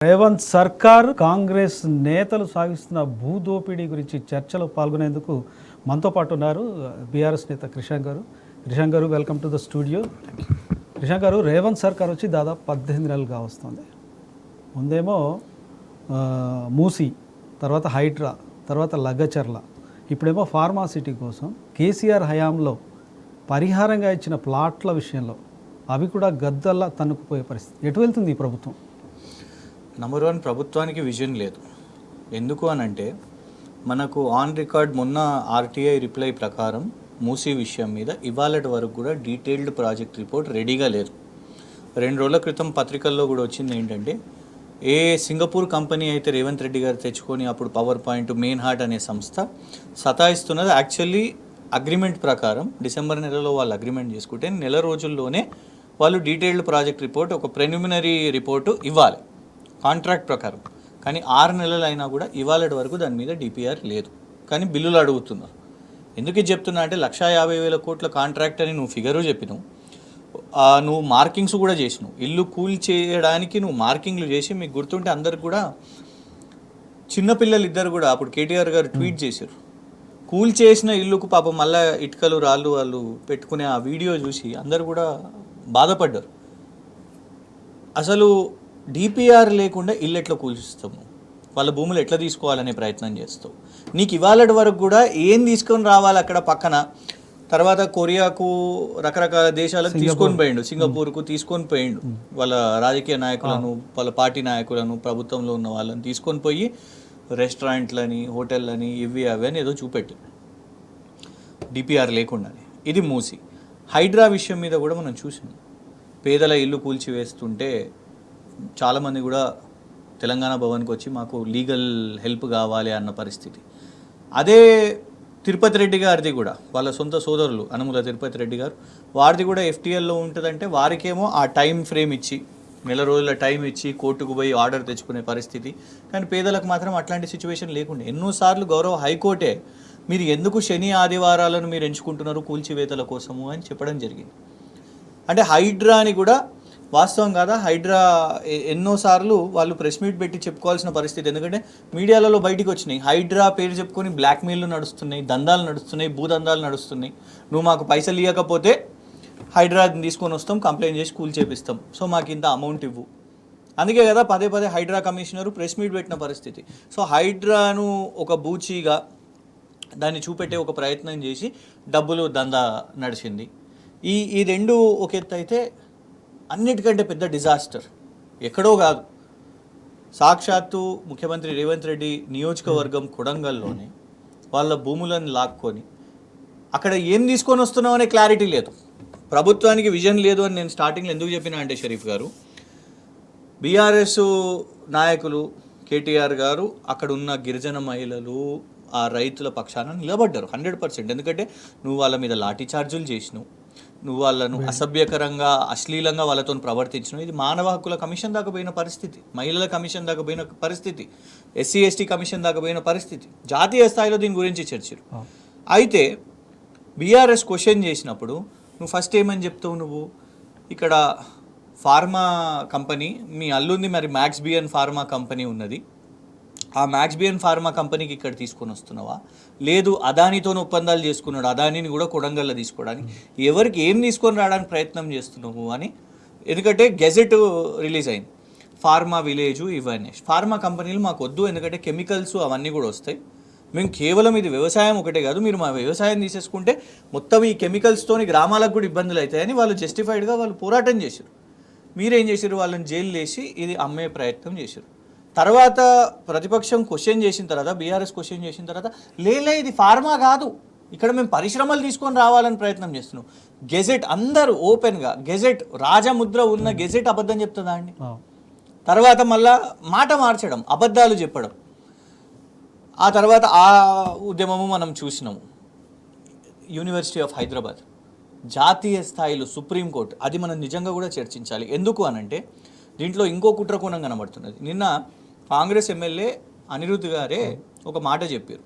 రేవంత్ సర్కార్ కాంగ్రెస్ నేతలు సాగిస్తున్న భూదోపిడీ గురించి చర్చలో పాల్గొనేందుకు మనతో పాటు ఉన్నారు బీఆర్ఎస్ నేత క్రిషాంక్ గారు. క్రిషాంక్ గారు, welcome to the studio. Krishank గారు, రేవంత్ సర్కార్ వచ్చి దాదాపు 18 నెలలుగా వస్తుంది. ముందేమో మూసి, తర్వాత హైడ్రా, తర్వాత లగచర్ల, ఇప్పుడేమో ఫార్మాసిటీ కోసం కేసీఆర్ హయాంలో పరిహారంగా ఇచ్చిన ప్లాట్ల విషయంలో అవి కూడా గద్దల్లా తన్నుకుపోయే పరిస్థితి. ఎటు వెళ్తుంది ఈ ప్రభుత్వం? నంబర్ 1, ప్రభుత్వానికి విజన్ లేదు. ఎందుకు అనంటే మనకు ఆన్ రికార్డ్ మొన్న ఆర్టీఐ రిప్లై ప్రకారం మూసీ విషయం మీద ఇవాళటి వరకు కూడా డీటెయిల్డ్ ప్రాజెక్ట్ రిపోర్ట్ రెడీగా లేదు. 2 రోజుల క్రితం పత్రికల్లో కూడా వచ్చింది ఏంటంటే, ఏ సింగపూర్ కంపెనీ అయితే రేవంత్ రెడ్డి గారు తెచ్చుకొని అప్పుడు పవర్ పాయింట్, మెయిన్ హార్ట్ అనే సంస్థ సతాయిస్తున్నది. యాక్చువల్లీ అగ్రిమెంట్ ప్రకారం డిసెంబర్ నెలలో వాళ్ళు అగ్రిమెంట్ చేసుకుంటే నెల రోజుల్లోనే వాళ్ళు డీటెయిల్డ్ ప్రాజెక్ట్ రిపోర్ట్, ఒక ప్రిలిమినరీ రిపోర్టు ఇవ్వాలి కాంట్రాక్ట్ ప్రకారం. కానీ 6 నెలలు అయినా కూడా ఇవాళటి వరకు దాని మీద డిపిఆర్ లేదు. కానీ బిల్లులు అడుగుతున్నారు. ఎందుకు ఇది చెప్తున్నా అంటే, 1,50,000 కోట్ల కాంట్రాక్ట్ అని నువ్వు ఫిగరు చెప్పినావు, నువ్వు మార్కింగ్స్ కూడా చేసినావు. ఇల్లు కూల్ చేయడానికి నువ్వు మార్కింగ్లు చేసి, మీకు గుర్తుంటే అందరికి కూడా చిన్నపిల్లలు ఇద్దరు కూడా అప్పుడు కేటీఆర్ గారు ట్వీట్ చేశారు, కూల్ చేసిన ఇల్లుకు పాపం మళ్ళీ ఇటుకలు రాళ్ళు వాళ్ళు పెట్టుకునే ఆ వీడియో చూసి అందరు కూడా బాధపడ్డారు. అసలు డిపిఆర్ లేకుండా ఇల్లు ఎట్లా కూల్చిస్తాము, వాళ్ళ భూములు ఎట్లా తీసుకోవాలనే ప్రయత్నం చేస్తావు. నీకు ఇవాళటి వరకు కూడా ఏం తీసుకొని రావాలి అక్కడ పక్కన. తర్వాత కొరియాకు, రకరకాల దేశాలకు తీసుకొని పోయిండు, సింగపూర్కు తీసుకొని పోయిండు. వాళ్ళ రాజకీయ నాయకులను, వాళ్ళ పార్టీ నాయకులను, ప్రభుత్వంలో ఉన్న వాళ్ళని తీసుకొని పోయి రెస్టారెంట్లని, హోటళ్ళని, ఇవి అవి అని ఏదో చూపెట్టు డిపిఆర్ లేకుండానే. ఇది మూసి. హైడ్రా విషయం మీద కూడా మనం చూసాం. పేదల ఇల్లు కూల్చివేస్తుంటే చాలామంది కూడా తెలంగాణ భవన్కి వచ్చి మాకు లీగల్ హెల్ప్ కావాలి అన్న పరిస్థితి. అదే తిరుపతి రెడ్డి గారిది కూడా, వాళ్ళ సొంత సోదరులు అనుముల తిరుపతి రెడ్డి గారు, వారిది కూడా ఎఫ్టీఎల్లో ఉంటుందంటే వారికేమో ఆ టైం ఫ్రేమ్ ఇచ్చి, నెల రోజుల టైం ఇచ్చి కోర్టుకు పోయి ఆర్డర్ తెచ్చుకునే పరిస్థితి. కానీ పేదలకు మాత్రం అట్లాంటి సిచ్యువేషన్ లేకుండా ఎన్నోసార్లు గౌరవ హైకోర్టే మీరు ఎందుకు శని ఆదివారాలను మీరు ఎంచుకుంటున్నారు కూల్చివేతల కోసము అని చెప్పడం జరిగింది. అంటే హైడ్రాని కూడా వాస్తవం కాదా? హైడ్రా ఎన్నోసార్లు వాళ్ళు ప్రెస్ మీట్ పెట్టి చెప్పుకోవాల్సిన పరిస్థితి. ఎందుకంటే మీడియాలలో బయటికి వచ్చినాయి, హైడ్రా పేరు చెప్పుకొని బ్లాక్మెయిల్లు నడుస్తున్నాయి, దందాలు నడుస్తున్నాయి, భూదందాలు నడుస్తున్నాయి. నువ్వు మాకు పైసలు ఇవ్వకపోతే హైడ్రాని తీసుకొని వస్తాం, కంప్లైంట్ చేసి కూల్ చేపిస్తాం, సో మాకు ఇంత అమౌంట్ ఇవ్వు. అందుకే కదా పదే పదే హైడ్రా కమిషనరు ప్రెస్ మీట్ పెట్టిన పరిస్థితి. సో హైడ్రాను ఒక బూచీగా దాన్ని చూపెట్టే ఒక ప్రయత్నం చేసి డబ్బులు దందా నడిచింది. ఈ రెండు ఒక ఎత్తు అయితే, అన్నిటికంటే పెద్ద డిజాస్టర్ ఎక్కడో కాదు, సాక్షాత్తు ముఖ్యమంత్రి రేవంత్ రెడ్డి నియోజకవర్గం కొడంగల్లోనే వాళ్ళ భూములను లాక్కొని అక్కడ ఏం తీసుకొని వస్తున్నావు అనే క్లారిటీ లేదు. ప్రభుత్వానికి విజన్ లేదు అని నేను స్టార్టింగ్లో ఎందుకు చెప్పినా అంటే, షరీఫ్ గారు, బీఆర్ఎస్ నాయకులు కేటీఆర్ గారు అక్కడ ఉన్న గిరిజన మహిళలు, ఆ రైతుల పక్షాన నిలబడ్డారు 100%. ఎందుకంటే నువ్వు వాళ్ళ మీద లాఠీ చార్జులు చేసినావు, నువ్వు వాళ్ళను అసభ్యకరంగా, అశ్లీలంగా వాళ్ళతో ప్రవర్తించినావు. ఇది మానవ హక్కుల కమిషన్ దాకా పోయిన పరిస్థితి, మహిళల కమిషన్ దాకా పోయిన పరిస్థితి, ఎస్సీ ఎస్టీ కమిషన్ దాకా పోయిన పరిస్థితి, జాతీయ స్థాయిలో దీని గురించి చర్చలు. అయితే బీఆర్ఎస్ క్వశ్చన్ చేసినప్పుడు నువ్వు ఫస్ట్ ఏమని చెప్తావు, నువ్వు ఇక్కడ ఫార్మా కంపెనీ మీ అల్లుంది, మరి మ్యాక్స్బియన్ ఫార్మా కంపెనీ ఉన్నది, ఆ మ్యాక్స్బియన్ ఫార్మా కంపెనీకి ఇక్కడ తీసుకొని వస్తున్నావా? లేదు, అదానితో ఒప్పందాలు చేసుకున్నాడు, అదానిని కూడా కొడంగల్లో తీసుకోవడానికి. ఎవరికి ఏం తీసుకొని రావడానికి ప్రయత్నం చేస్తున్నావు అని. ఎందుకంటే గెజెట్ రిలీజ్ అయింది, ఫార్మా విలేజు ఇవన్నీ. ఫార్మా కంపెనీలు మాకు వద్దు, ఎందుకంటే కెమికల్స్ అవన్నీ కూడా వస్తాయి, మేము కేవలం ఇది వ్యవసాయం ఒకటే కాదు, మీరు మా వ్యవసాయం తీసేసుకుంటే మొత్తం ఈ కెమికల్స్తోని గ్రామాలకు కూడా ఇబ్బందులు అవుతాయని వాళ్ళు జస్టిఫైడ్గా వాళ్ళు పోరాటం చేశారు. మీరేం చేశారు? వాళ్ళని జైలు వేసి ఇది అమ్మే ప్రయత్నం చేశారు. తర్వాత ప్రతిపక్షం క్వశ్చన్ చేసిన తర్వాత, బీఆర్ఎస్ క్వశ్చన్ చేసిన తర్వాత, లేలే ఇది ఫార్మా కాదు, ఇక్కడ మేము పరిశ్రమలు తీసుకొని రావాలని ప్రయత్నం చేస్తున్నాం. గెజెట్ అందరూ ఓపెన్గా, గెజెట్ రాజముద్ర ఉన్న గెజెట్ అబద్ధం చెప్తుందా అండి? తర్వాత మళ్ళా మాట మార్చడం, అబద్ధాలు చెప్పడం. ఆ తర్వాత ఆ ఉద్యమము మనం చూసినాము. యూనివర్సిటీ ఆఫ్ హైదరాబాద్, జాతీయ స్థాయిలో సుప్రీంకోర్టు, అది మనం నిజంగా కూడా చర్చించాలి. ఎందుకు అనంటే దీంట్లో ఇంకో కుట్రకోణం కనబడుతున్నది. నిన్న కాంగ్రెస్ ఎమ్మెల్యే అనిరుద్ధ్ గారే ఒక మాట చెప్పారు,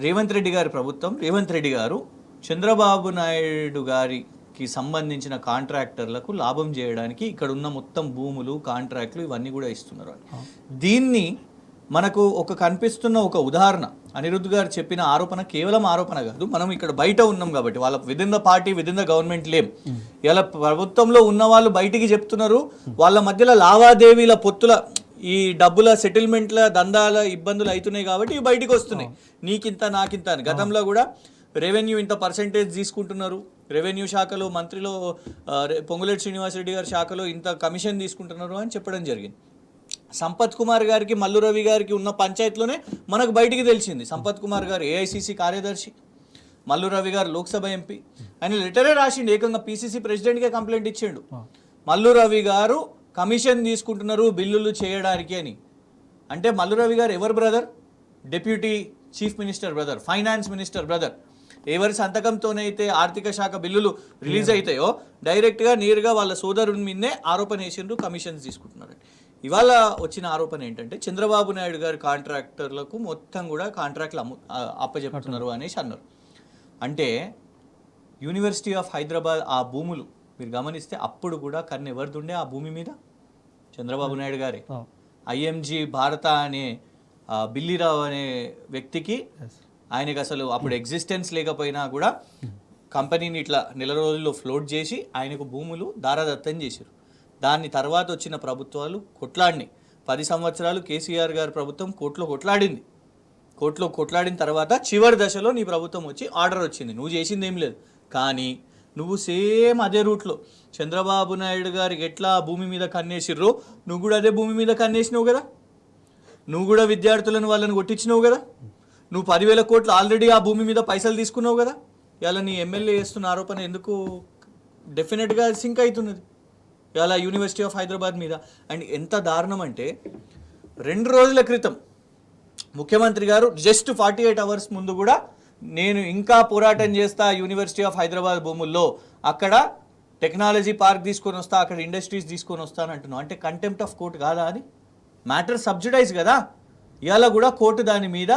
రేవంత్ రెడ్డి గారి ప్రభుత్వం, రేవంత్ రెడ్డి గారు చంద్రబాబు నాయుడు గారి కి సంబంధించిన కాంట్రాక్టర్లకు లాభం చేయడానికి ఇక్కడ ఉన్న మొత్తం భూములు కాంట్రాక్టులు ఇవన్నీ కూడా ఇస్తున్నారు. దీన్ని మనకు ఒక కనిపిస్తున్న ఒక ఉదాహరణ అనిరుద్ధ్ గారు చెప్పిన ఆరోపణ కేవలం ఆరోపణ కాదు, మనం ఇక్కడ బయట ఉన్నాం కాబట్టి వాళ్ళ within the party within the government లేం. ఇలా ప్రభుత్వంలో ఉన్న వాళ్ళు బయటికి చెప్తున్నారు, వాళ్ళ మధ్యలో లావాదేవీల పొత్తుల ఈ డబ్బుల సెటిల్మెంట్ల దందాల ఇబ్బందులు అవుతున్నాయి కాబట్టి ఇవి బయటికి వస్తున్నాయి. నీకింత నాకింత అని గతంలో కూడా రెవెన్యూ ఇంత పర్సెంటేజ్ తీసుకుంటున్నారు, రెవెన్యూ శాఖలో మంత్రిలో పొంగులేటి శ్రీనివాసరెడ్డి గారి శాఖలో ఇంత కమిషన్ తీసుకుంటున్నారు అని చెప్పడం జరిగింది. సంపత్ కుమార్ గారికి మల్లు రవి గారికి ఉన్న పంచాయతీలోనే మనకు బయటికి తెలిసింది. సంపత్ కుమార్ గారు ఏఐసిసి కార్యదర్శి, మల్లు రవి గారు లోక్సభ ఎంపీ. ఆయన లెటరే రాసిండు, ఏకంగా పిసిసి ప్రెసిడెంట్కే కంప్లైంట్ ఇచ్చిండు, మల్లు రవి గారు కమిషన్ తీసుకుంటున్నారు బిల్లులు చేయడానికి అని. అంటే మల్లు రవి గారు ఎవరు brother? Deputy chief minister brother, finance minister brother. ఎవరి సంతకంతోనైతే ఆర్థిక శాఖ బిల్లులు రిలీజ్ అవుతాయో డైరెక్ట్గా నేరుగా వాళ్ళ సోదరుని మీదనే ఆరోపణ వేసిండ్రు కమిషన్స్ తీసుకుంటున్నారు. ఇవాళ వచ్చిన ఆరోపణ ఏంటంటే చంద్రబాబు నాయుడు గారి కాంట్రాక్టర్లకు మొత్తం కూడా కాంట్రాక్ట్లు అప్పచెప్తున్నారు అనేసి అన్నారు. అంటే యూనివర్సిటీ ఆఫ్ హైదరాబాద్ ఆ భూములు మీరు గమనిస్తే అప్పుడు కూడా కన్ను ఎవరిదుండే ఆ భూమి మీద? చంద్రబాబు నాయుడు గారే. ఐఎంజీ భారత అనే బిల్లిరావు అనే వ్యక్తికి ఆయనకి అసలు అప్పుడు ఎగ్జిస్టెన్స్ లేకపోయినా కూడా కంపెనీని ఇట్లా నెల రోజుల్లో ఫ్లోట్ చేసి ఆయనకు భూములు దారాదత్తం చేశారు. దాన్ని తర్వాత వచ్చిన ప్రభుత్వాలు కొట్లాడినాయి. 10 సంవత్సరాలు కేసీఆర్ గారి ప్రభుత్వం కోర్టులో కొట్లాడిన తర్వాత చివరి దశలో నీ ప్రభుత్వం వచ్చి ఆర్డర్ వచ్చింది, నువ్వు చేసింది ఏం లేదు. కానీ నువ్వు సేమ్ అదే రూట్లో చంద్రబాబు నాయుడు గారికి ఎట్లా భూమి మీద కన్నేసిర్రో నువ్వు కూడా అదే భూమి మీద కన్నేసినావు కదా. నువ్వు కూడా విద్యార్థులను వాళ్ళని కొట్టించినావు కదా. నువ్వు 10,000 కోట్లు ఆల్రెడీ ఆ భూమి మీద పైసలు తీసుకున్నావు కదా. ఇలా నీ ఎమ్మెల్యే చేస్తున్న ఆరోపణ ఎందుకు డెఫినెట్గా సింక్ అవుతున్నది ఇలా యూనివర్సిటీ ఆఫ్ హైదరాబాద్ మీద. అండ్ ఎంత దారుణం అంటే 2 రోజుల క్రితం ముఖ్యమంత్రి గారు జస్ట్ 48 అవర్స్ ముందు కూడా నేను ఇంకా పోరాటం చేస్తా యూనివర్సిటీ ఆఫ్ హైదరాబాద్ భూముల్లో, అక్కడ టెక్నాలజీ పార్క్ తీసుకొని వస్తా, అక్కడ ఇండస్ట్రీస్ తీసుకొని వస్తాను అంటున్నావు. అంటే కంటెంప్ట్ ఆఫ్ కోర్ట్ కాదా అది? మ్యాటర్ సబ్సిడైజ్ కదా. ఇవాళ కూడా కోర్టు దాని మీద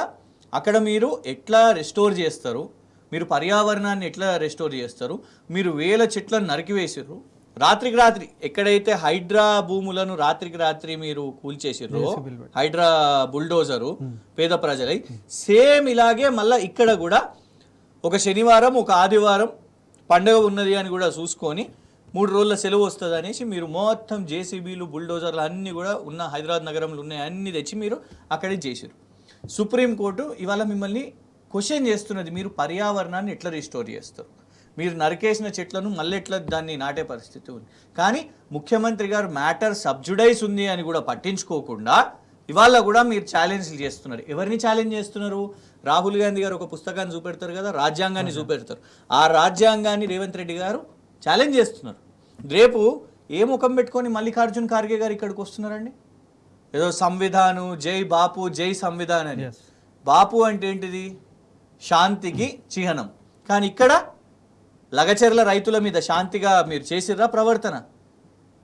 అక్కడ మీరు ఎట్లా రెస్టోర్ చేస్తారు, మీరు పర్యావరణాన్ని ఎట్లా రెస్టోర్ చేస్తారు, మీరు 1000 చెట్లను నరికివేసారు రాత్రికి రాత్రి. ఎక్కడైతే హైడ్రా భూములను రాత్రికి రాత్రి మీరు కూల్చేసిర్రో హైడ్రా బుల్డోజరు పేద ప్రజలై, సేమ్ ఇలాగే మళ్ళీ ఇక్కడ కూడా ఒక శనివారం ఒక ఆదివారం పండుగ ఉన్నది అని కూడా చూసుకొని 3 రోజుల సెలవు వస్తుంది అనేసి మీరు మొత్తం జేసీబీలు బుల్డోజర్లు అన్నీ కూడా ఉన్న హైదరాబాద్ నగరంలో ఉన్నాయి అన్నీ తెచ్చి మీరు అక్కడే చేసారు. సుప్రీంకోర్టు ఇవాళ మిమ్మల్ని క్వశ్చన్ చేస్తున్నది, మీరు పర్యావరణాన్ని ఎట్లా రిస్టోర్ చేస్తారు, మీరు నరికేసిన చెట్లను మళ్ళీ ఎట్లా దాన్ని నాటే పరిస్థితి ఉంది. కానీ ముఖ్యమంత్రి గారు మ్యాటర్ సబ్జుడైజ్ ఉంది అని కూడా పట్టించుకోకుండా ఇవాళ కూడా మీరు ఛాలెంజ్లు చేస్తున్నారు. ఎవరిని ఛాలెంజ్ చేస్తున్నారు? రాహుల్ గాంధీ గారు ఒక పుస్తకాన్ని చూపెడతారు కదా, రాజ్యాంగాన్ని చూపెడతారు. ఆ రాజ్యాంగాన్ని రేవంత్ రెడ్డి గారు ఛాలెంజ్ చేస్తున్నారు. రేపు ఏ ముఖం పెట్టుకొని మల్లికార్జున్ ఖార్గే గారు ఇక్కడికి వస్తున్నారండి? ఏదో సంవిధానం జై బాపు జై సంవిధాన్ అని. బాపు అంటే ఏంటిది? శాంతికి చిహ్నం. కానీ ఇక్కడ లగచెర్ల రైతుల మీద శాంతిగా మీరు చేసిర్రా ప్రవర్తన?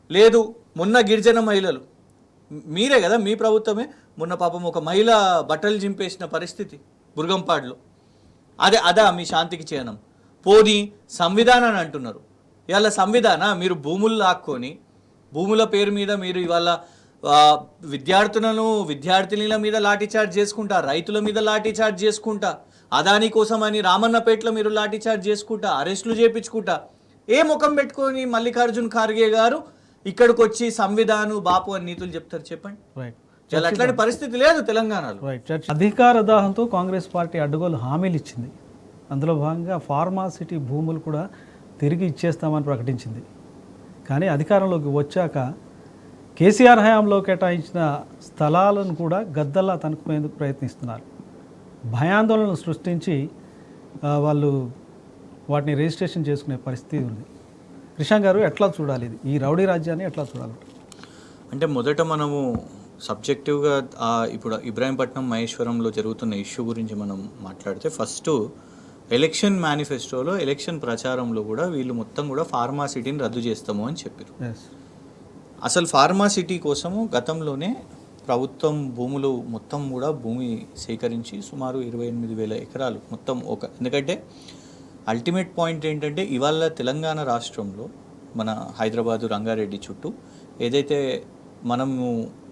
లేదు. మొన్న గిరిజన మహిళలు మీరే కదా, మీ ప్రభుత్వమే మొన్న పాపం ఒక మహిళ బట్టలు జింపేసిన పరిస్థితి బుర్గంపాడులో. అదా మీ శాంతికి చిహ్నం? పోనీ సంవిధానాన్ని అంటున్నారు. ఇవాళ మీరు భూములు లాక్కొని భూముల పేరు మీద మీరు ఇవాళ విద్యార్థినుల మీద లాఠీచార్జ్ చేసుకుంటా, రైతుల మీద లాఠీచార్జ్ చేసుకుంటా, అదాని కోసం అని రామన్నపేటలో మీరు లాఠీచార్జ్ చేసుకుంటా, అరెస్టులు చేయించుకుంటా, ఏ ముఖం పెట్టుకొని మల్లికార్జున్ ఖార్గే గారు ఇక్కడికి వచ్చి సంవిధానం బాపు అని నీతులు చెప్తారు చెప్పండి? అట్లాంటి పరిస్థితి లేదు తెలంగాణలో. అధికార దాహంతో కాంగ్రెస్ పార్టీ అడ్డగోలు హామీలు ఇచ్చింది. అందులో భాగంగా ఫార్మాసిటీ భూములు కూడా తిరిగి ఇచ్చేస్తామని ప్రకటించింది. కానీ అధికారంలోకి వచ్చాక కేసీఆర్ హయాంలో కేటాయించిన స్థలాలను కూడా గద్దల్లా తనుకునేందుకు ప్రయత్నిస్తున్నారు. భయాందోళనలు సృష్టించి వాళ్ళు వాటిని రిజిస్ట్రేషన్ చేసుకునే పరిస్థితి ఉంది. కృష్ణ గారు ఎట్లా చూడాలి ఇది, ఈ రౌడీ రాజ్యాన్ని ఎట్లా చూడాలి? అంటే మొదట మనము సబ్జెక్టివ్గా ఇప్పుడు ఇబ్రాహీంపట్నం మహేశ్వరంలో జరుగుతున్న ఇష్యూ గురించి మనం మాట్లాడితే, ఫస్ట్ ఎలక్షన్ మేనిఫెస్టోలో ఎలక్షన్ ప్రచారంలో కూడా వీళ్ళు మొత్తం కూడా ఫార్మాసిటీని రద్దు చేస్తాము అని చెప్పారు. అసలు ఫార్మాసిటీ కోసము గతంలోనే ప్రభుత్వం భూములు మొత్తం కూడా భూమి సేకరించి సుమారు 28,000 ఎకరాలు మొత్తం ఎందుకంటే అల్టిమేట్ పాయింట్ ఏంటంటే ఇవాళ తెలంగాణ రాష్ట్రంలో మన హైదరాబాదు రంగారెడ్డి చుట్టూ ఏదైతే మనము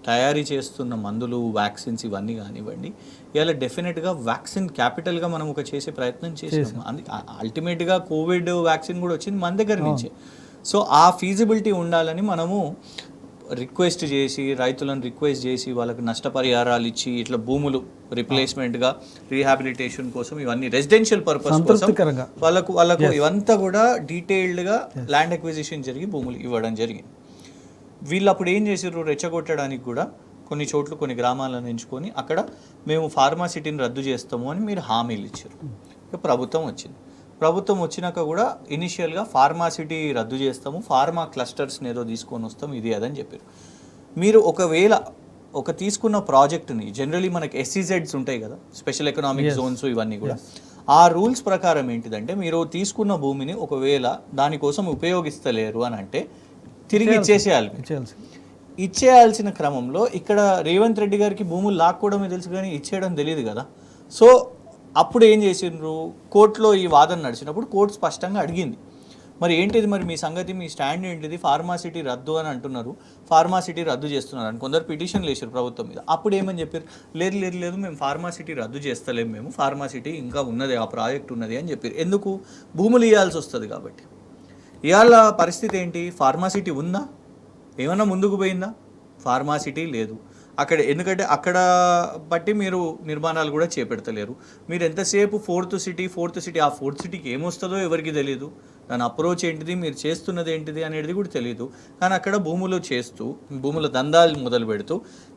తయారీ చేస్తున్న మందులు వ్యాక్సిన్స్ ఇవన్నీ కానివ్వండి, ఇవాళ డెఫినెట్గా వ్యాక్సిన్ క్యాపిటల్గా మనం ఒక చేసే ప్రయత్నం చేసాము. అల్టిమేట్గా కోవిడ్ వ్యాక్సిన్ కూడా వచ్చింది మన దగ్గర నుంచే. సో ఆ ఫీజిబిలిటీ ఉండాలని మనము రిక్వెస్ట్ చేసి, రైతులను రిక్వెస్ట్ చేసి, వాళ్ళకి నష్టపరిహారాలు ఇచ్చి, ఇట్లా భూములు రీప్లేస్మెంట్గా రీహాబిలిటేషన్ కోసం ఇవన్నీ రెసిడెన్షియల్ పర్పస్ కోసం వాళ్ళకు ఇవంతా కూడా డీటెయిల్డ్గా ల్యాండ్ అక్విజిషన్ జరిగి భూములు ఇవ్వడం జరిగింది. వీళ్ళు అప్పుడు ఏం చేసారు, రెచ్చగొట్టడానికి కూడా కొన్ని చోట్ల కొన్ని గ్రామాలను ఎంచుకొని అక్కడ మేము ఫార్మాసిటీని రద్దు చేస్తాము అని మీరు హామీలు ఇచ్చారు. ఇక ప్రభుత్వం వచ్చింది. ప్రభుత్వం వచ్చినాక కూడా ఇనిషియల్గా ఫార్మాసిటీ రద్దు చేస్తాము, ఫార్మా క్లస్టర్స్ని ఏదో తీసుకొని వస్తాం, ఇది అదని చెప్పారు. మీరు ఒకవేళ ఒక తీసుకున్న ప్రాజెక్టుని జనరలీ మనకి SEZs ఉంటాయి కదా, స్పెషల్ ఎకనామిక్ జోన్స్, ఇవన్నీ కూడా ఆ రూల్స్ ప్రకారం ఏంటిదంటే మీరు తీసుకున్న భూమిని ఒకవేళ దానికోసం ఉపయోగిస్తలేరు అని అంటే తిరిగి ఇచ్చేయాల్సిన క్రమంలో ఇక్కడ రేవంత్ రెడ్డి గారికి భూములు లాక్కోవడమే తెలుసు కానీ ఇచ్చేయడం తెలియదు కదా. సో అప్పుడు ఏం చేసిండ్రు, కోర్టులో ఈ వాదన నడిచినప్పుడు కోర్టు స్పష్టంగా అడిగింది, మరి ఏంటిది, మరి మీ సంగతి, మీ స్టాండ్ ఏంటిది, ఫార్మాసిటీ రద్దు అని అంటున్నారు, ఫార్మాసిటీ రద్దు చేస్తున్నారు అని కొందరు పిటిషన్లు వేసారు ప్రభుత్వం మీద. అప్పుడు ఏమని చెప్పారు, లేదు మేము ఫార్మాసిటీ రద్దు చేస్తలేము, మేము ఫార్మాసిటీ ఇంకా ఉన్నది, ఆ ప్రాజెక్ట్ ఉన్నది అని చెప్పారు. ఎందుకు, భూములు ఇవ్వాల్సి వస్తుంది కాబట్టి. ఇవాళ పరిస్థితి ఏంటి, ఫార్మాసిటీ ఉందా, ఏమన్నా ముందుకు పోయిందా, ఫార్మాసిటీ లేదు అక్కడ. ఎందుకంటే అక్కడ బట్టి మీరు నిర్మాణాలు కూడా చేపెడతలేరు. మీరు ఎంతసేపు ఫోర్త్ సిటీ, ఆ ఫోర్త్ సిటీకి ఏమొస్తుందో ఎవరికి తెలియదు, దాని అప్రోచ్ ఏంటిది, మీరు చేస్తున్నది ఏంటిది అనేది కూడా తెలియదు. కానీ అక్కడ భూములు చేస్తూ, భూముల దందాలు మొదలు పెడుతూ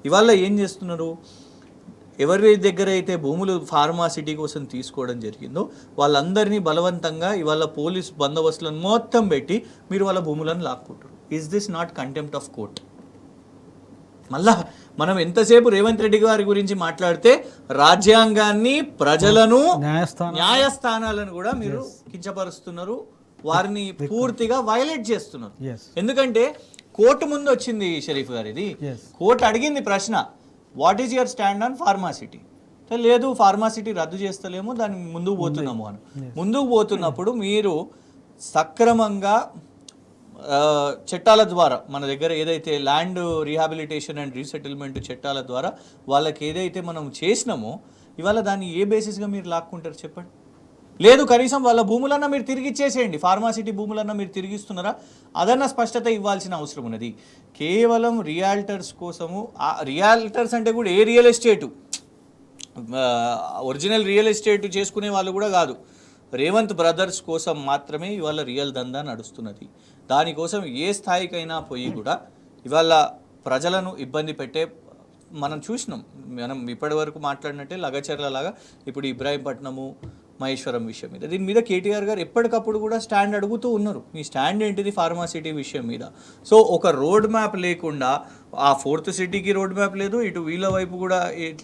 ఇవాళ ఏం చేస్తున్నారు, ఎవరి దగ్గర అయితే భూములు ఫార్మాసిటీ కోసం తీసుకోవడం జరిగిందో వాళ్ళందరినీ బలవంతంగా ఇవాళ పోలీస్ బందోబస్తులను మొత్తం పెట్టి మీరు వాళ్ళ భూములను లాక్కుంటారు. Is this not contempt of court? మళ్ళా మనం ఎంతసేపు రేవంత్ రెడ్డి గారి గురించి మాట్లాడితే రాజ్యాంగాన్ని, ప్రజలను, న్యాయస్థానాలను కూడా మీరు కించపరుస్తున్నారు, వారిని పూర్తిగా వైలేట్ చేస్తున్నారు. ఎందుకంటే కోర్టు ముందు వచ్చింది షరీఫ్ గారు, ఇది కోర్టు అడిగింది ప్రశ్న, what is your stand on pharma city? లేదు, ఫార్మాసిటీ రద్దు చేస్తలేము, దాన్ని ముందుకు పోతున్నాము అని. ముందుకు పోతున్నప్పుడు మీరు సక్రమంగా చట్టాల ద్వారా మన దగ్గర ఏదైతే ల్యాండ్ రీహాబిలిటేషన్ అండ్ రీసెటిల్మెంట్ చట్టాల ద్వారా వాళ్ళకి ఏదైతే మనం చేసినామో ఇవాళ దాన్ని ఏ బేసిస్గా మీరు లాక్కుంటారు చెప్పండి? లేదు, కనీసం వాళ్ళ భూములన్నా మీరు తిరిగి ఇచ్చేసేయండి, ఫార్మాసిటీ భూములన్నా మీరు తిరిగిస్తున్నారా అదన్నా స్పష్టత ఇవ్వాల్సిన అవసరం ఉన్నది. కేవలం రియాల్టర్స్ కోసము, రియాల్టర్స్ అంటే కూడా ఏ real estate, original real estate చేసుకునే వాళ్ళు కూడా కాదు, రేవంత్ బ్రదర్స్ కోసం మాత్రమే ఇవాళ రియల్ దందా నడుస్తున్నది. దానికోసం ఏ స్థాయికైనా పోయి కూడా ఇవాళ ప్రజలను ఇబ్బంది పెట్టే మనం చూసినాం. మనం ఇప్పటి వరకు మాట్లాడినట్టే లగచర్లలాగా ఇప్పుడు ఇబ్రాహీంపట్నము, మహేశ్వరం విషయం మీద, దీని మీద కేటీఆర్ గారు ఎప్పటికప్పుడు కూడా స్టాండ్ అడుగుతూ ఉన్నారు, మీ స్టాండ్ ఏంటిది ఫార్మాసిటీ విషయం మీద. సో ఒక రోడ్ మ్యాప్ లేకుండా, ఆ ఫోర్త్ సిటీకి రోడ్ మ్యాప్ లేదు, ఇటు వీళ్ళ వైపు కూడా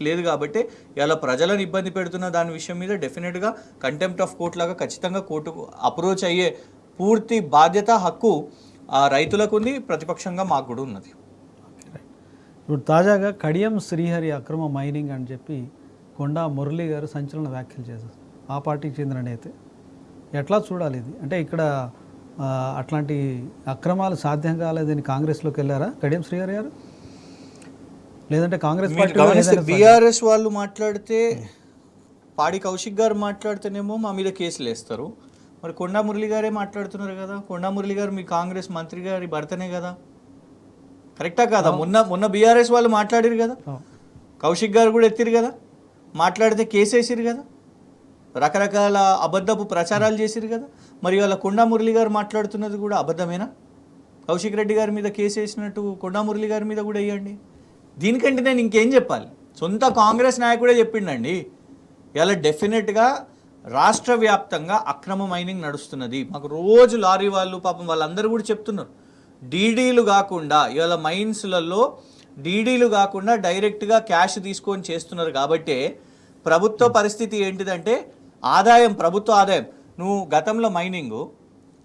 లేదు, కాబట్టి ఇలా ప్రజలను ఇబ్బంది పెడుతున్న దాని విషయం మీద డెఫినెట్గా కంటెంప్ట్ ఆఫ్ కోర్ట్ లాగా ఖచ్చితంగా కోర్టుకు అప్రోచ్ అయ్యే పూర్తి బాధ్యత, హక్కు ఆ రైతులకు ఉంది, ప్రతిపక్షంగా మాకు కూడా ఉన్నది. ఇప్పుడు తాజాగా కడియం శ్రీహరి అక్రమ మైనింగ్ అని చెప్పి కొండా మురళి గారు సంచలన వ్యాఖ్యలు చేశారు, ఆ పార్టీకి చెందిన నేతే. ఎట్లా చూడాలి ఇది? అంటే ఇక్కడ అట్లాంటి అక్రమాలు సాధ్యం కాలేదని కాంగ్రెస్లోకి వెళ్ళారా కడియం శ్రీహరి గారు? లేదంటే కాంగ్రెస్ పార్టీ బీఆర్ఎస్ వాళ్ళు మాట్లాడితే, పాడి కౌశిక్ గారు మాట్లాడితేనేమో మా మీద కేసులు వేస్తారు. మరి కొండా మురళి గారే మాట్లాడుతున్నారు కదా, కొండా మురళి గారు మీ కాంగ్రెస్ మంత్రి గారి భర్తనే కదా, కరెక్టా కాదా? మొన్న బీఆర్ఎస్ వాళ్ళు మాట్లాడారు కదా, కౌశిక్ గారు కూడా ఎత్తిరు కదా, మాట్లాడితే కేసు వేసిరు కదా, రకరకాల అబద్ధపు ప్రచారాలు చేసిరు కదా. మరి వాళ్ళ కొండా మురళి గారు మాట్లాడుతున్నది కూడా అబద్ధమేనా? కౌశిక్ రెడ్డి గారి మీద కేసు వేసినట్టు కొండా మురళి గారి మీద కూడా వేయండి. దీనికంటే నేను ఇంకేం చెప్పాలి? సొంత కాంగ్రెస్ నాయకుడే చెప్పిండండి, ఇలా డెఫినెట్గా రాష్ట్ర వ్యాప్తంగా అక్రమ మైనింగ్ నడుస్తున్నది. మాకు రోజు లారీ వాళ్ళు పాపం వాళ్ళందరూ కూడా చెప్తున్నారు, డీడీలు కాకుండా ఇవాళ మైన్స్లలో డీడీలు కాకుండా డైరెక్ట్గా క్యాష్ తీసుకొని చేస్తున్నారు. కాబట్టి ప్రభుత్వ పరిస్థితి ఏంటిదంటే ఆదాయం, ప్రభుత్వ ఆదాయం, నువ్వు గతంలో మైనింగ్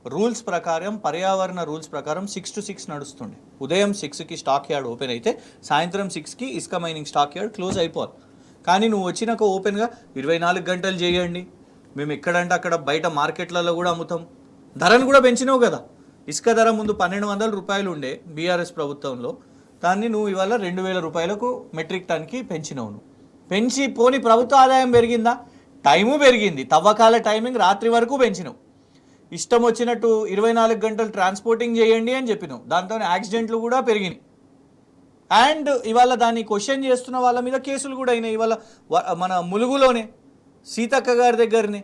రూల్స్ ప్రకారం, పర్యావరణ రూల్స్ ప్రకారం 6 to 6 నడుస్తుండే. ఉదయం 6కి స్టాక్ యార్డ్ ఓపెన్ అయితే సాయంత్రం 6కి ఇసుక మైనింగ్ స్టాక్ యార్డ్ క్లోజ్ అయిపోవాలి. కానీ నువ్వు వచ్చినాక ఓపెన్గా 24 గంటలు చేయండి, మేము ఎక్కడంటే అక్కడ బయట మార్కెట్లలో కూడా అమ్ముతాం. ధరను కూడా పెంచినావు కదా. ఇసుక ధర ముందు 1200 రూపాయలు ఉండే బీఆర్ఎస్ ప్రభుత్వంలో, దాన్ని నువ్వు ఇవాళ 2000 రూపాయలకు మెట్రిక్ టన్కి పెంచినావు. నువ్వు పెంచి పోని ప్రభుత్వ ఆదాయం పెరిగిందా? టైము పెరిగింది. తవ్వకాల టైమింగ్ రాత్రి వరకు పెంచినావు. ఇష్టం వచ్చినట్టు 24 గంటలు ట్రాన్స్పోర్టింగ్ చేయండి అని చెప్పినావు. దాంతో యాక్సిడెంట్లు కూడా పెరిగినాయి. అండ్ ఇవాళ దాన్ని క్వశ్చన్ చేస్తున్న వాళ్ళ మీద కేసులు కూడా అయినాయి. ఇవాళ మన ములుగులోనే సీతక్క గారి దగ్గరనే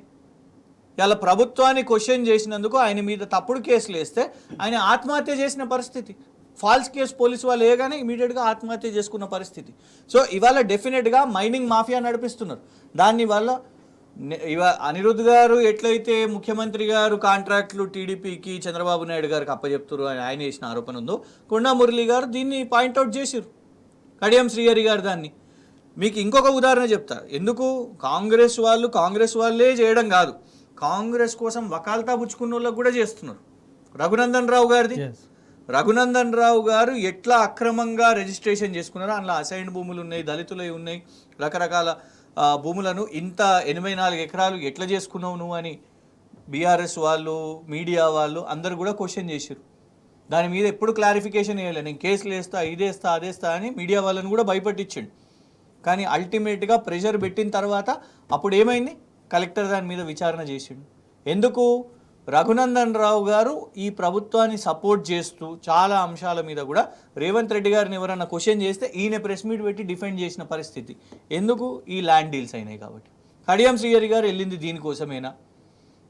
ఇలా ప్రభుత్వాన్ని క్వశ్చన్ చేసినందుకు ఆయన మీద తప్పుడు కేసులు వేస్తే ఆయన ఆత్మహత్య చేసిన పరిస్థితి. ఫాల్స్ కేసు పోలీసు వాళ్ళు వేయగానే ఇమీడియట్గా ఆత్మహత్య చేసుకున్న పరిస్థితి. సో ఇవాళ డెఫినెట్గా మైనింగ్ మాఫియా నడిపిస్తున్నారు. దానివల్ల అనిరుద్ధ్ గారు ఎట్లయితే ముఖ్యమంత్రి గారు కాంట్రాక్టులు టీడీపీకి చంద్రబాబు నాయుడు గారికి అప్పచెప్తారు అని ఆయన చేసిన ఆరోపణ ఉందో, కొండా మురళి గారు దీన్ని పాయింట్అవుట్ చేశారు. కడియం శ్రీహరి గారు దాన్ని. మీకు ఇంకొక ఉదాహరణ చెప్తా. ఎందుకు కాంగ్రెస్ వాళ్ళే చేయడం కాదు, కాంగ్రెస్ కోసం వకాల్తా పుచ్చుకున్న వాళ్ళకు కూడా చేస్తున్నారు. రఘునందన్ రావు గారు ఎట్లా అక్రమంగా రిజిస్ట్రేషన్ చేసుకున్నారో, అందులో అసైన్డ్ భూములు ఉన్నాయి, దళితులై ఉన్నాయి, రకరకాల భూములను ఇంత 84 ఎకరాలు ఎట్లా చేసుకున్నావు నువ్వు అని బీఆర్ఎస్ వాళ్ళు, మీడియా వాళ్ళు అందరు కూడా క్వశ్చన్ చేశారు. దాని మీద ఎప్పుడు క్లారిఫికేషన్ ఇవ్వలేదు. నేను కేసులు వేస్తా, ఇదేస్తా, అదేస్తా అని మీడియా వాళ్ళని కూడా భయపట్టించండి. కానీ అల్టిమేట్గా ప్రెషర్ పెట్టిన తర్వాత అప్పుడు ఏమైంది? కలెక్టర్ దాని మీద విచారణ చేసిండు. ఎందుకు? రఘునందన్ రావు గారు ఈ ప్రభుత్వాన్ని సపోర్ట్ చేస్తూ చాలా అంశాల మీద కూడా రేవంత్ రెడ్డి గారిని ఎవరన్నా క్వశ్చన్ చేస్తే ఈయన ప్రెస్ మీట్ పెట్టి డిఫెండ్ చేసిన పరిస్థితి. ఎందుకు? ఈ ల్యాండ్ డీల్స్ అయినాయి కాబట్టి. కడియం శ్రీహరి గారు వెళ్ళింది దీనికోసమేనా?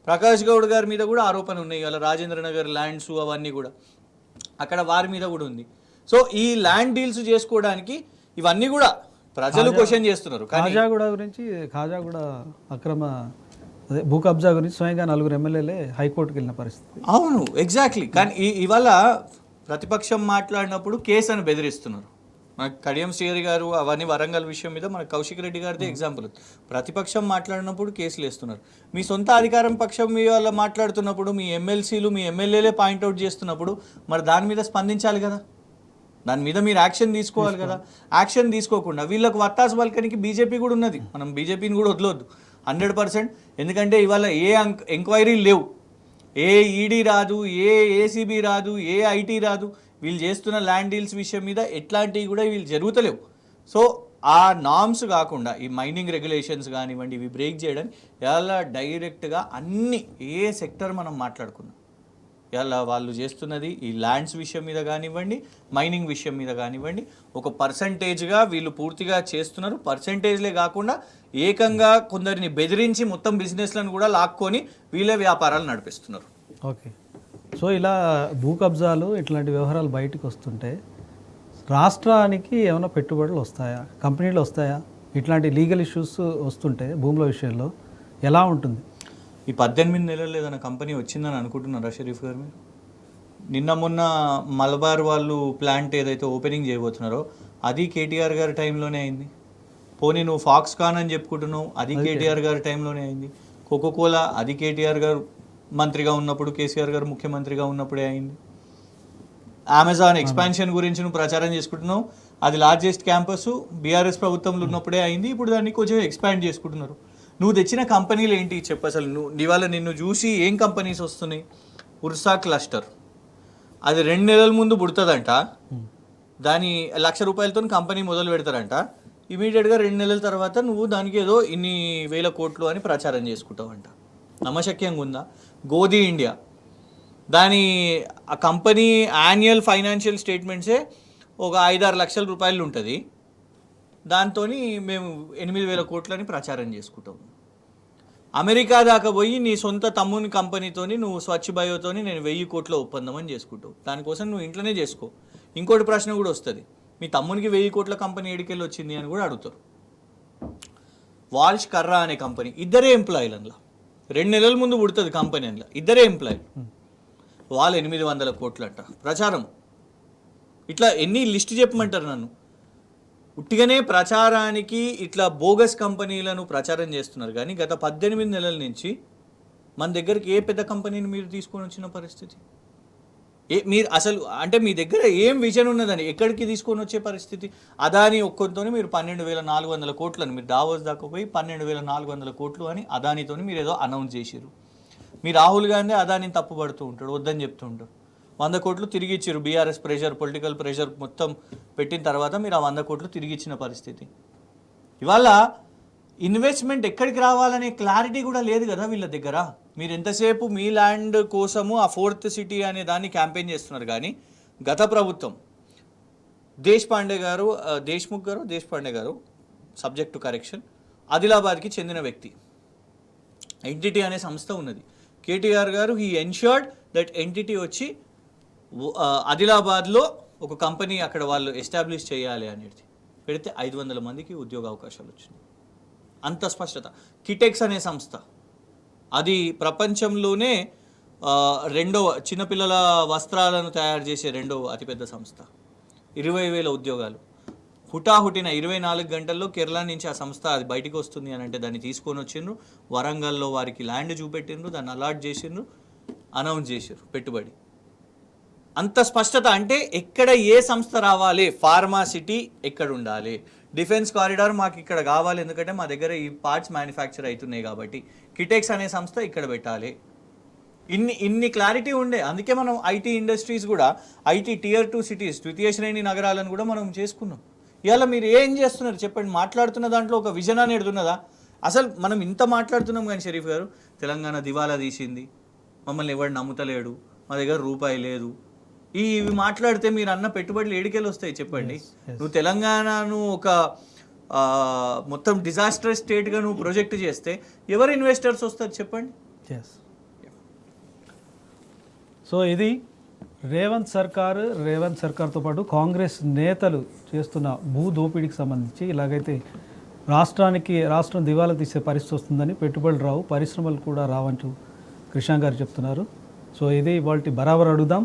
ప్రకాష్ గౌడ్ గారి మీద కూడా ఆరోపణ ఉన్నాయి. అలా రాజేంద్ర నగర్ ల్యాండ్స్ అవన్నీ కూడా అక్కడ వారి మీద కూడా ఉంది. సో ఈ ల్యాండ్ డీల్స్ చేసుకోవడానికి ఇవన్నీ కూడా ప్రజలు క్వశ్చన్ చేస్తున్నారు. ఖాజాగూడ అక్రమ భూ కబ్జా గురించి స్వయంగా 4 ఎమ్మెల్యేలే హైకోర్టుకి వెళ్ళిన పరిస్థితి. అవును, ఎగ్జాక్ట్లీ. కానీ ఇవాళ ప్రతిపక్షం మాట్లాడినప్పుడు కేసు అని బెదిరిస్తున్నారు. మనకు కడియం శ్రీహరి గారు అవన్నీ వరంగల్ విషయం మీద మనకు కౌశిక్ రెడ్డి గారిదే ఎగ్జాంపుల్. ప్రతిపక్షం మాట్లాడినప్పుడు కేసులు వేస్తున్నారు. మీ సొంత అధికారం పక్షం మీ వాళ్ళ మాట్లాడుతున్నప్పుడు మీ ఎమ్మెల్సీలు, మీ ఎమ్మెల్యేలే పాయింట్అవుట్ చేస్తున్నప్పుడు మరి దాని మీద స్పందించాలి కదా. దాని మీద మీరు యాక్షన్ తీసుకోవాలి కదా. యాక్షన్ తీసుకోకుండా వీళ్ళకు వత్తాసు పలకనికి బీజేపీ కూడా ఉన్నది. మనం బీజేపీని కూడా వదలొద్దు 100%. ఎందుకంటే ఇవాళ ఏ ఎంక్వైరీలు లేవు, ఏ ఈడీ రాదు, ఏ ఏసీబీ రాదు, ఏ ఐటీ రాదు. వీళ్ళు చేస్తున్న ల్యాండ్ డీల్స్ విషయం మీద ఎట్లాంటివి కూడా వీళ్ళు జరుగుతలేవు. సో ఆ నామ్స్ కాకుండా ఈ మైనింగ్ రెగ్యులేషన్స్ కానివ్వండి, ఇవి బ్రేక్ చేయడానికి ఇలా డైరెక్ట్గా అన్ని ఏ సెక్టర్ మనం మాట్లాడుకున్నాం ఇలా వాళ్ళు చేస్తున్నది ఈ ల్యాండ్స్ విషయం మీద కానివ్వండి, మైనింగ్ విషయం మీద కానివ్వండి, ఒక పర్సంటేజ్గా వీళ్ళు పూర్తిగా చేస్తున్నారు. పర్సంటేజ్లే కాకుండా ఏకంగా కొందరిని బెదిరించి మొత్తం బిజినెస్లను కూడా లాక్కొని వీళ్ళే వ్యాపారాలు నడిపిస్తున్నారు. ఓకే. సో ఇలా భూ కబ్జాలు ఇట్లాంటి వ్యవహారాలు బయటకు వస్తుంటే రాష్ట్రానికి ఏమైనా పెట్టుబడులు వస్తాయా, కంపెనీలు వస్తాయా? ఇట్లాంటి లీగల్ ఇష్యూస్ వస్తుంటే భూముల విషయంలో ఎలా ఉంటుంది? ఈ 18 నెలలు ఏదైనా కంపెనీ వచ్చిందని అనుకుంటున్నారా షరీఫ్ గారు మీరు? నిన్న మొన్న మలబార్ వాళ్ళు ప్లాంట్ ఏదైతే ఓపెనింగ్ చేయబోతున్నారో అది కేటీఆర్ గారి టైంలోనే అయింది. పోనీ నువ్వు ఫాక్స్కాన్ అని చెప్పుకుంటున్నావు, అది కేటీఆర్ గారి టైంలోనే అయింది. కోకోకోలా అది కేటీఆర్ గారు మంత్రిగా ఉన్నప్పుడు, కేసీఆర్ గారు ముఖ్యమంత్రిగా ఉన్నప్పుడే అయింది. అమెజాన్ ఎక్స్పాన్షన్ గురించి నువ్వు ప్రచారం చేసుకుంటున్నావు, అది లార్జెస్ట్ క్యాంపస్ బీఆర్ఎస్ ప్రభుత్వంలో ఉన్నప్పుడే అయింది. ఇప్పుడు దాన్ని కొంచెం ఎక్స్పాండ్ చేసుకుంటున్నారు. నువ్వు తెచ్చిన కంపెనీలు ఏంటి చెప్పు అసలు? ఇవాళ నిన్ను చూసి ఏం కంపెనీస్ వస్తున్నాయి? ఉర్సా క్లస్టర్ అది 2 నెలల ముందు పుడుతుందంట. దాని 1,00,000 రూపాయలతో కంపెనీ మొదలు పెడతారంట. ఇమీడియట్గా 2 నెలల తర్వాత నువ్వు దానికి ఏదో ఇన్ని వేల కోట్లు అని ప్రచారం చేసుకుంటావంట. నమ్మశక్యంగా ఉందా? గోధీ ఇండియా దాని ఆ కంపెనీ యాన్యువల్ ఫైనాన్షియల్ స్టేట్మెంట్సే ఒక 5-6 లక్షల రూపాయలు ఉంటుంది. దాంతో మేము 8,000 కోట్లని ప్రచారం చేసుకుంటాం. అమెరికా దాకా పోయి నీ సొంత తమ్ముని కంపెనీతోని నువ్వు స్వచ్ఛ బయోతోని నేను 1000 కోట్ల ఒప్పందం అని చేసుకుంటావు. దానికోసం నువ్వు ఇంట్లోనే చేసుకో. ఇంకోటి ప్రశ్న కూడా వస్తుంది, మీ తమ్మునికి 1000 కోట్ల కంపెనీ ఎడికెళ్ళి వచ్చింది అని కూడా అడుగుతారు. వాల్ష్ కర్రా అనే కంపెనీ, ఇద్దరే ఎంప్లాయీలు. అందులో 2 నెలల ముందు పుడుతుంది కంపెనీ. అందులో ఇద్దరే ఎంప్లాయీలు, వాళ్ళు 800 కోట్లు అంట ప్రచారం. ఇట్లా ఎన్ని లిస్ట్ చెప్పమంటారు నన్ను? ఉట్టిగానే ప్రచారానికి ఇట్లా బోగస్ కంపెనీలను ప్రచారం చేస్తున్నారు. కానీ గత 18 నెలల నుంచి మన దగ్గరికి ఏ పెద్ద కంపెనీని మీరు తీసుకొని వచ్చిన పరిస్థితి? మీరు అసలు అంటే మీ దగ్గర ఏం విజన్ ఉన్నదని ఎక్కడికి తీసుకొని వచ్చే పరిస్థితి? అదాని ఒక్కొక్కతోని మీరు 12,400 కోట్లని మీరు దావోస్ దాకా పోయి 12,400 కోట్లు అని అదానితోని మీరు ఏదో అనౌన్స్ చేసిర్రు. మీ రాహుల్ గాంధీ అదానిని తప్పుపడుతూ ఉంటాడు, వద్దని చెప్తూ ఉంటాడు. 100 కోట్లు తిరిగి ఇచ్చారు. బీఆర్ఎస్ ప్రెషర్, పొలిటికల్ ప్రెషర్ మొత్తం పెట్టిన తర్వాత మీరు ఆ 100 కోట్లు తిరిగి ఇచ్చిన పరిస్థితి. ఇవాళ ఇన్వెస్ట్మెంట్ ఎక్కడికి రావాలనే క్లారిటీ కూడా లేదు కదా వీళ్ళ దగ్గర. మీరు ఎంతసేపు మీ ల్యాండ్ కోసము ఆ 4th సిటీ అనే దాన్ని క్యాంపెయిన్ చేస్తున్నారు. కానీ గత ప్రభుత్వం దేశ్పాండే గారు సబ్జెక్ట్ టు కరెక్షన్, ఆదిలాబాద్కి చెందిన వ్యక్తి. ఎంటిటీ అనే సంస్థ ఉన్నది. కేటీఆర్ గారు హీ ఎన్ష్యూర్డ్ దట్ ఎంటిటీ వచ్చి ఆదిలాబాద్లో ఒక కంపెనీ అక్కడ వాళ్ళు ఎస్టాబ్లిష్ చేయాలి అనేది పెడితే 500 మందికి ఉద్యోగ అవకాశాలు వచ్చినాయి. అంత స్పష్టత. కిటెక్స్ అనే సంస్థ, అది ప్రపంచంలోనే రెండవ చిన్నపిల్లల వస్త్రాలను తయారు చేసే రెండవ అతిపెద్ద సంస్థ. 20,000 ఉద్యోగాలు. హుటాహుటిన 24 గంటల్లో కేరళ నుంచి ఆ సంస్థ అది బయటికి వస్తుంది అని అంటే దాన్ని తీసుకొని వచ్చిండ్రు. వరంగల్లో వారికి ల్యాండ్ చూపెట్టిండ్రు, దాన్ని అలాట్ చేసిండ్రు, అనౌన్స్ చేసారు పెట్టుబడి. అంత స్పష్టత. అంటే ఎక్కడ ఏ సంస్థ రావాలి, ఫార్మా సిటీ ఎక్కడ ఉండాలి, డిఫెన్స్ కారిడార్ మాకు ఇక్కడ కావాలి ఎందుకంటే మా దగ్గర ఈ పార్ట్స్ మ్యానుఫ్యాక్చర్ అవుతున్నాయి కాబట్టి కిటెక్స్ అనే సంస్థ ఇక్కడ పెట్టాలి. ఇన్ని క్లారిటీ ఉండే. అందుకే మనం ఐటీ ఇండస్ట్రీస్ కూడా ఐటీ Tier 2 సిటీస్, ద్వితీయ శ్రేణి నగరాలను కూడా మనం చేసుకున్నాం. ఇవాళ మీరు ఏం చేస్తున్నారు చెప్పండి? మాట్లాడుతున్న దాంట్లో ఒక విజన్ అనేది ఉన్నదా? అసలు మనం ఇంత మాట్లాడుతున్నాం కానీ షరీఫ్ గారు, తెలంగాణ దివాలా తీసింది, మమ్మల్ని ఎవరు నమ్ముతలేడు, మా దగ్గర రూపాయి లేదు, ఇవి మాట్లాడితే మీరు అన్న పెట్టుబడులు ఏడికెళ్ళి వస్తాయి చెప్పండి? నువ్వు తెలంగాణను ఒక మొత్తం డిజాస్టర్ స్టేట్గా నువ్వు ప్రొజెక్ట్ చేస్తే ఎవరు ఇన్వెస్టర్స్ వస్తారు చెప్పండి? సో ఇది రేవంత్ సర్కార్తో పాటు కాంగ్రెస్ నేతలు చేస్తున్న భూ దోపిడీకి సంబంధించి. ఇలాగైతే రాష్ట్రం దివాలా తీసే పరిస్థితి వస్తుందని, పెట్టుబడులు రావు, పరిశ్రమలు కూడా రావంటూ కృష్ణ గారు చెప్తున్నారు. సో ఇది ఇవాల్టి బరాబర్ అడుగుదాం.